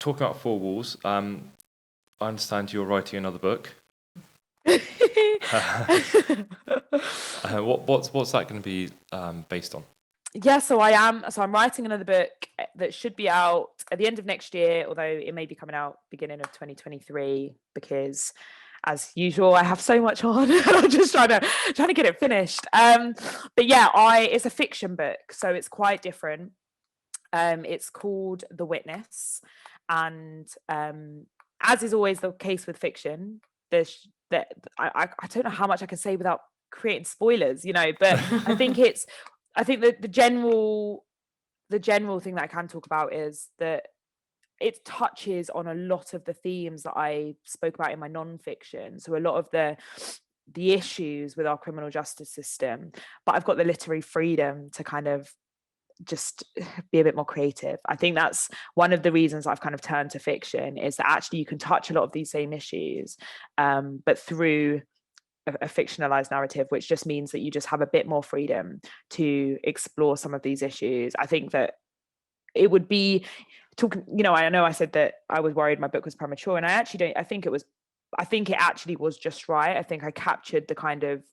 talking about four walls, I understand you're writing another book. What's that going to be based on? Yeah, so I am. So I'm writing another book that should be out at the end of next year, although it may be coming out beginning of 2023 because, as usual, I have so much on and I'm just trying to get it finished. But yeah, it's a fiction book, so it's quite different. It's called The Witness, and as is always the case with fiction, there's that I don't know how much I can say without creating spoilers, but I think that the general thing that I can talk about is that it touches on a lot of the themes that I spoke about in my non-fiction. So a lot of the issues with our criminal justice system, but I've got the literary freedom to kind of just be a bit more creative. I think that's one of the reasons I've kind of turned to fiction, is that actually you can touch a lot of these same issues, but through a fictionalized narrative, which just means that you just have a bit more freedom to explore some of these issues. I think that it would be talking, I know I said that I was worried my book was premature, and I actually don't. I think it actually was just right. I think I captured the kind of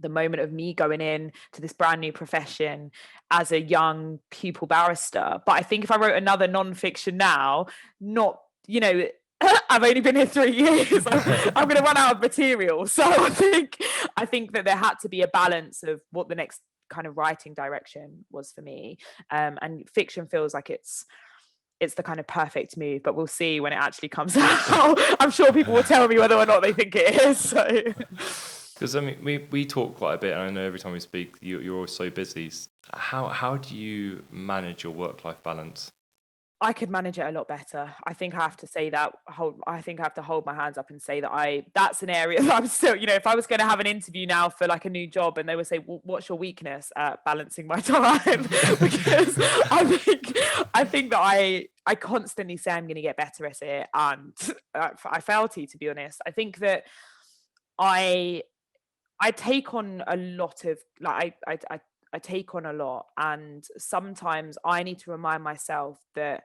the moment of me going in to this brand new profession as a young pupil barrister. But I think if I wrote another non-fiction now, not, I've only been here 3 years, I'm going to run out of material. So I think that there had to be a balance of what the next kind of writing direction was for me. And fiction feels like it's the kind of perfect move, but we'll see when it actually comes out. I'm sure people will tell me whether or not they think it is. So. Because I mean, we talk quite a bit, and I know every time we speak, you're always so busy. How do you manage your work-life balance? I could manage it a lot better. I think I have to say that. I think I have to hold my hands up and say that that's an area that I'm still. If I was going to have an interview now for like a new job, and they would say, well, "What's your weakness?" Balancing my time, because I think that I constantly say I'm going to get better at it, and I fail to be honest. I think that I take on a lot of I take on a lot, and sometimes I need to remind myself that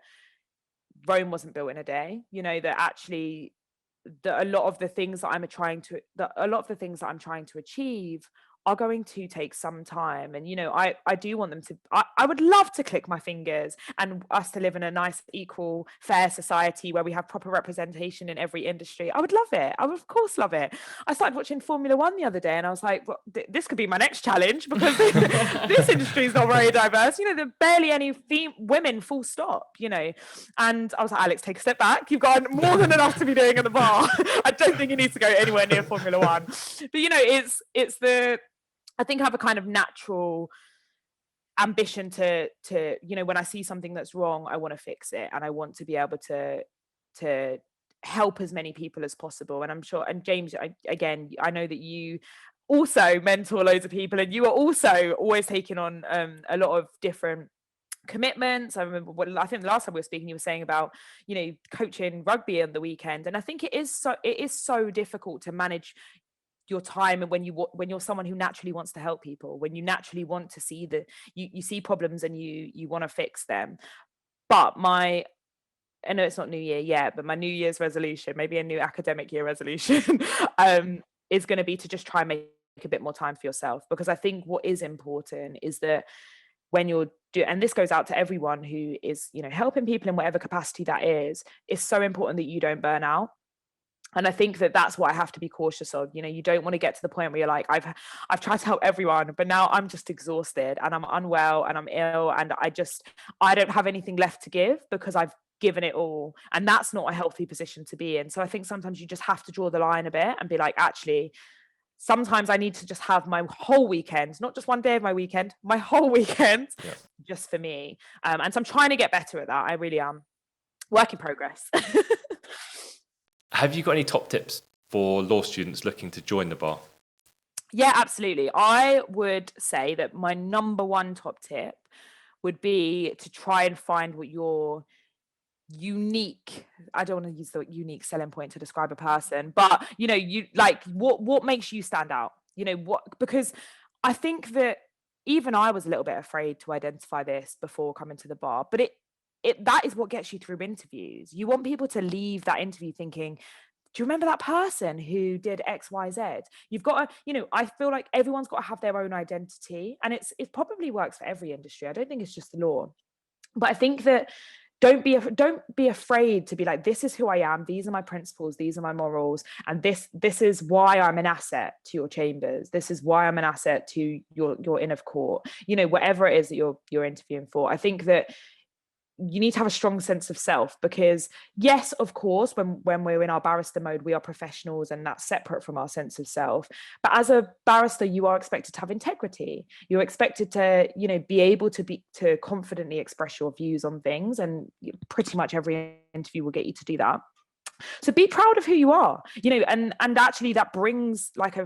Rome wasn't built in a day. That actually that a lot of the things that a lot of the things that I'm trying to achieve are going to take some time. And I do want them to. I would love to click my fingers and us to live in a nice, equal, fair society where we have proper representation in every industry. I would love it. I would of course love it. I started watching Formula One the other day, and I was like, well, this could be my next challenge, because this industry is not very diverse. There are barely any women, full stop. And I was like, Alex, take a step back. You've got more than enough to be doing at the bar. I don't think you need to go anywhere near Formula One. But I think I have a kind of natural ambition to when I see something that's wrong, I want to fix it, and I want to be able to help as many people as possible. And I'm sure, and James, I know that you also mentor loads of people, and you are also always taking on a lot of different commitments. I remember I think the last time we were speaking, you were saying about coaching rugby on the weekend, and I think it is so difficult to manage your time, and when you're someone who naturally wants to help people, when you naturally want to see you see problems and you want to fix them. But I know it's not New Year yet, but my New Year's resolution, maybe a new academic year resolution, is going to be to just try and make a bit more time for yourself, because I think what is important is that when and this goes out to everyone who is helping people in whatever capacity that is, it's so important that you don't burn out. And I think that that's what I have to be cautious of. You don't want to get to the point where you're like, I've tried to help everyone, but now I'm just exhausted and I'm unwell and I'm ill, and I don't have anything left to give because I've given it all. And that's not a healthy position to be in. So I think sometimes you just have to draw the line a bit and be like, actually, sometimes I need to just have my whole weekend, not just one day of my weekend, my whole weekend, just for me. And so I'm trying to get better at that. I really am. Work in progress. Have you got any top tips for law students looking to join the bar? Yeah, absolutely. I would say that my number one top tip would be to try and find what your unique, I don't want to use the unique selling point to describe a person, but you like what makes you stand out, because I think that even I was a little bit afraid to identify this before coming to the bar, but that is what gets you through interviews. You want people to leave that interview thinking, do you remember that person who did X, Y, Z? You've got to, I feel like everyone's got to have their own identity, and it probably works for every industry. I don't think it's just the law, but I think that don't be afraid to be like, this is who I am. These are my principles. These are my morals. And this is why I'm an asset to your chambers. This is why I'm an asset to your inn of court, whatever it is that you're interviewing for. I think that you need to have a strong sense of self, because yes, of course, when we're in our barrister mode, we are professionals, and that's separate from our sense of self. But as a barrister, you are expected to have integrity. You're expected to, be able to confidently express your views on things, and pretty much every interview will get you to do that. So be proud of who you are, and actually that brings, like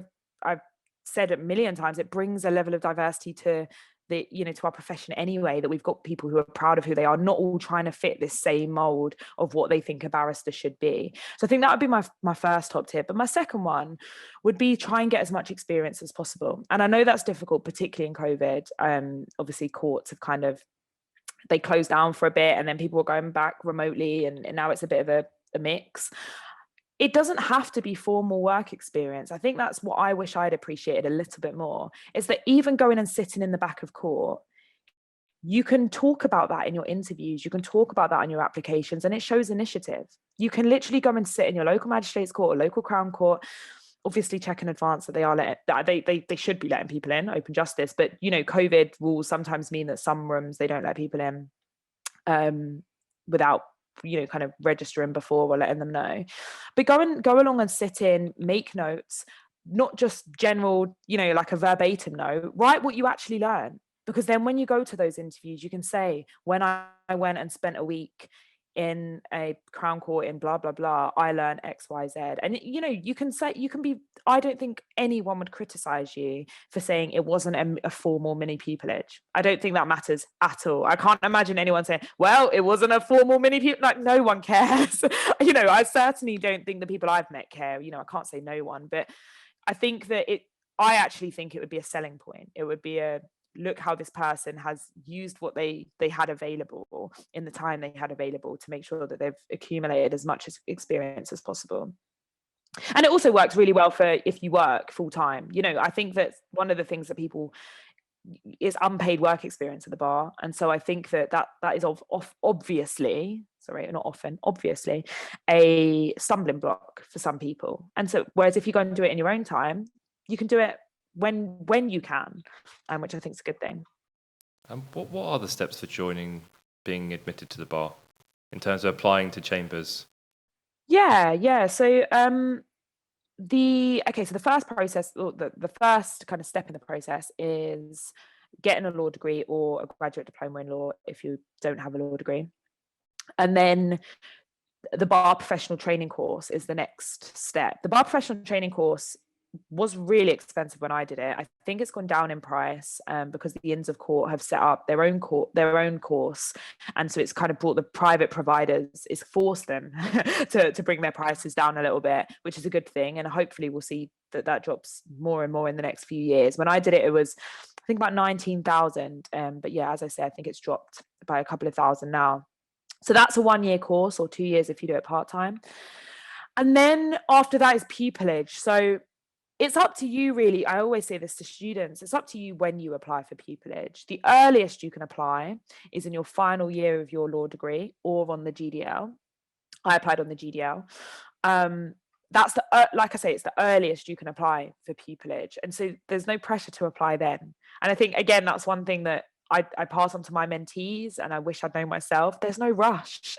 I've said a million times, it brings a level of diversity to to our profession anyway, that we've got people who are proud of who they are, not all trying to fit this same mold of what they think a barrister should be. So I think that would be my first top tip. But my second one would be try and get as much experience as possible. And I know that's difficult, particularly in COVID. Obviously courts have they closed down for a bit, and then people were going back remotely, and now it's a bit of a mix. It doesn't have to be formal work experience. I think that's what I wish I'd appreciated a little bit more, is that even going and sitting in the back of court, you can talk about that in your interviews. You can talk about that in your applications, and it shows initiative. You can literally go and sit in your local magistrates court or local crown court. Obviously check in advance that they should be letting people in, open justice. But, COVID rules sometimes mean that some rooms, they don't let people in without registering before or letting them know. But go along and sit in, make notes, not just general, like a verbatim note. Write what you actually learn, because then when you go to those interviews, you can say, when I went and spent a week in a crown court in blah blah blah, I learned XYZ. And you can say, I don't think anyone would criticize you for saying it wasn't a formal mini pupillage. I don't think that matters at all. I can't imagine anyone saying, well, it wasn't a formal mini pupillage. Like, no one cares. I certainly don't think the people I've met care. I can't say no one, but I think that I actually think it would be a selling point. It would be look how this person has used what they had available in the time they had available to make sure that they've accumulated as much experience as possible. And it also works really well for if you work full time. I think that one of the things that people is unpaid work experience at the bar. And so I think that is obviously a stumbling block for some people. And so whereas if you go and do it in your own time, you can do it when you can, which I think is a good thing. And what are the steps for being admitted to the bar in terms of applying to chambers? Yeah. So the first process, or the first kind of step in the process, is getting a law degree or a graduate diploma in law if you don't have a law degree. And then the bar professional training course is the next step. The bar professional training course was really expensive when I did it. I think it's gone down in price because the Inns of Court have set up their own course, and so it's kind of brought the private providers, it's forced them to bring their prices down a little bit, which is a good thing, and hopefully we'll see that drops more and more in the next few years. When I did it, it was I think about 19,000, but yeah, as I say, I think it's dropped by a couple of thousand now. So that's a 1-year course, or 2 years if you do it part-time. And then after that is pupillage. So it's up to you, really. I always say this to students. It's up to you when you apply for pupillage. The earliest you can apply is in your final year of your law degree or on the GDL. I applied on the GDL. That's like I say, it's the earliest you can apply for pupillage. And so there's no pressure to apply then. And I think, again, that's one thing that I pass on to my mentees, and I wish I'd known myself. There's no rush.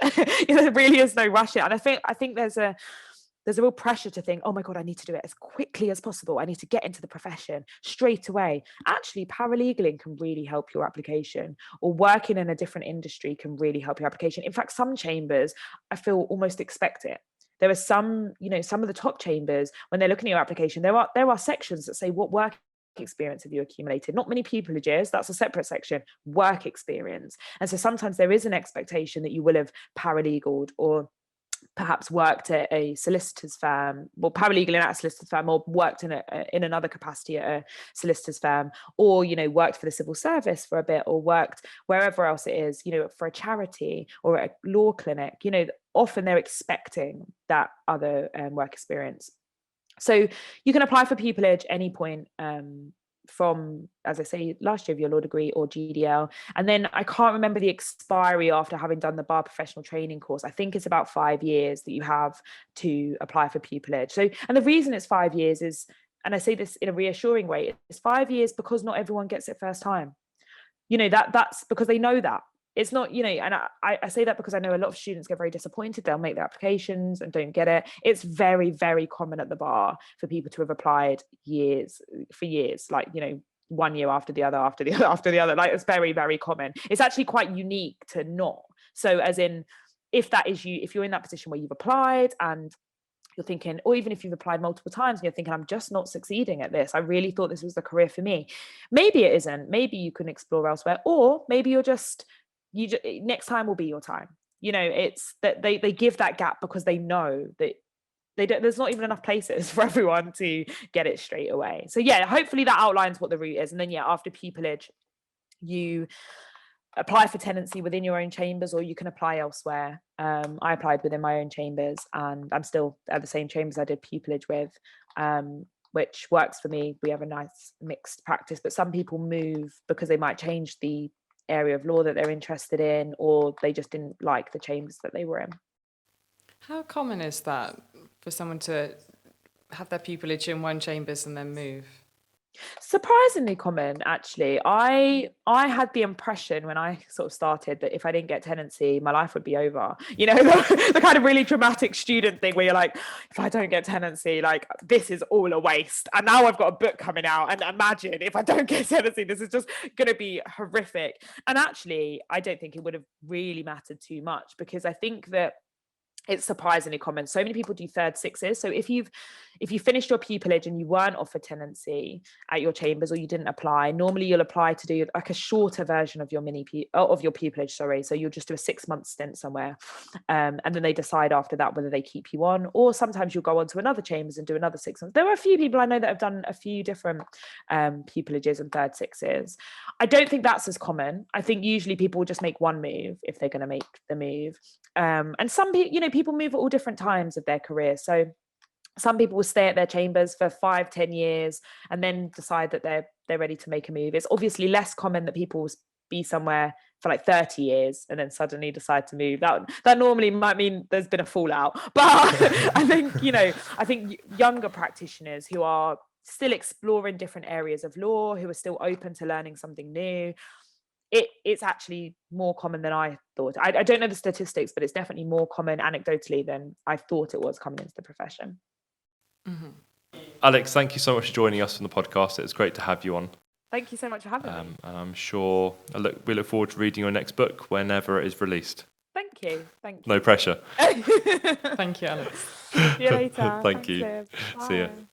There really is no rush. And I think there's a real pressure to think, oh my God, I need to do it as quickly as possible. I need to get into the profession straight away. Actually, paralegaling can really help your application, or working in a different industry can really help your application. In fact, some chambers, I feel, almost expect it. There are some of the top chambers, when they're looking at your application, there are sections that say, what work experience have you accumulated? Not many pupillages, that's a separate section, work experience. And so sometimes there is an expectation that you will have paralegaled or perhaps worked at a solicitor's firm, or paralegal in at a solicitor's firm, or worked in another capacity at a solicitor's firm, or, you know, worked for the civil service for a bit, or worked wherever else it is, you know, for a charity or at a law clinic, you know, often they're expecting that other work experience. So you can apply for pupillage any point from, as I say, last year of your law degree or GDL. And then I can't remember the expiry after having done the bar professional training course. I think it's about 5 years that you have to apply for pupillage. So, and the reason it's 5 years is, and I say this in a reassuring way, it's 5 years because not everyone gets it first time. You know, that's because they know that. It's not, you know, and I say that because I know a lot of students get very disappointed. They'll make their applications and don't get it. It's very, very common at the bar for people to have applied for years, like, you know, 1 year after the other, after the other, after the other. Like, it's very, very common. It's actually quite unique to not. So as in, if that is you, if you're in that position where you've applied and you're thinking, or even if you've applied multiple times and you're thinking, I'm just not succeeding at this, I really thought this was the career for me. Maybe it isn't. Maybe you can explore elsewhere, or maybe next time will be your time. You know, it's that they give that gap because they know that there's not even enough places for everyone to get it straight away. So yeah, hopefully that outlines what the route is. And then after pupillage, you apply for tenancy within your own chambers, or you can apply elsewhere. I applied within my own chambers, and I'm still at the same chambers I did pupillage with, which works for me. We have a nice mixed practice, but some people move because they might change the area of law that they're interested in, or they just didn't like the chambers that they were in. How common is that for someone to have their pupillage in one chambers and then move? Surprisingly common, actually. I had the impression when I sort of started that if I didn't get tenancy, my life would be over. You know, the kind of really dramatic student thing where you're like, if I don't get tenancy, like, this is all a waste. And now I've got a book coming out, and imagine if I don't get tenancy, this is just going to be horrific. And actually, I don't think it would have really mattered too much, because I think that it's surprisingly common. So many people do third sixes. So if you finished your pupillage and you weren't offered tenancy at your chambers, or you didn't apply, normally you'll apply to do like a shorter version of your pupillage. Sorry. So you'll just do a 6-month stint somewhere, and then they decide after that whether they keep you on, or sometimes you'll go on to another chambers and do another 6 months. There are a few people I know that have done a few different pupillages and third sixes. I don't think that's as common. I think usually people will just make one move if they're going to make the move. And some people, you know, people move at all different times of their career. So some people will stay at their chambers for 5-10 years and then decide that they're ready to make a move. It's obviously less common that people will be somewhere for like 30 years and then suddenly decide to move. That normally might mean there's been a fallout. But I think younger practitioners who are still exploring different areas of law, who are still open to learning something new, it's actually more common than I thought. I don't know the statistics, but it's definitely more common anecdotally than I thought it was coming into the profession. Mm-hmm. Alex, thank you so much for joining us on the podcast. It's great to have you on. Thank you so much for having me. And I'm sure we look forward to reading your next book whenever it is released. Thank you. No pressure. Thank you, Alex. See you later. Thank you. Liv. See ya. Bye.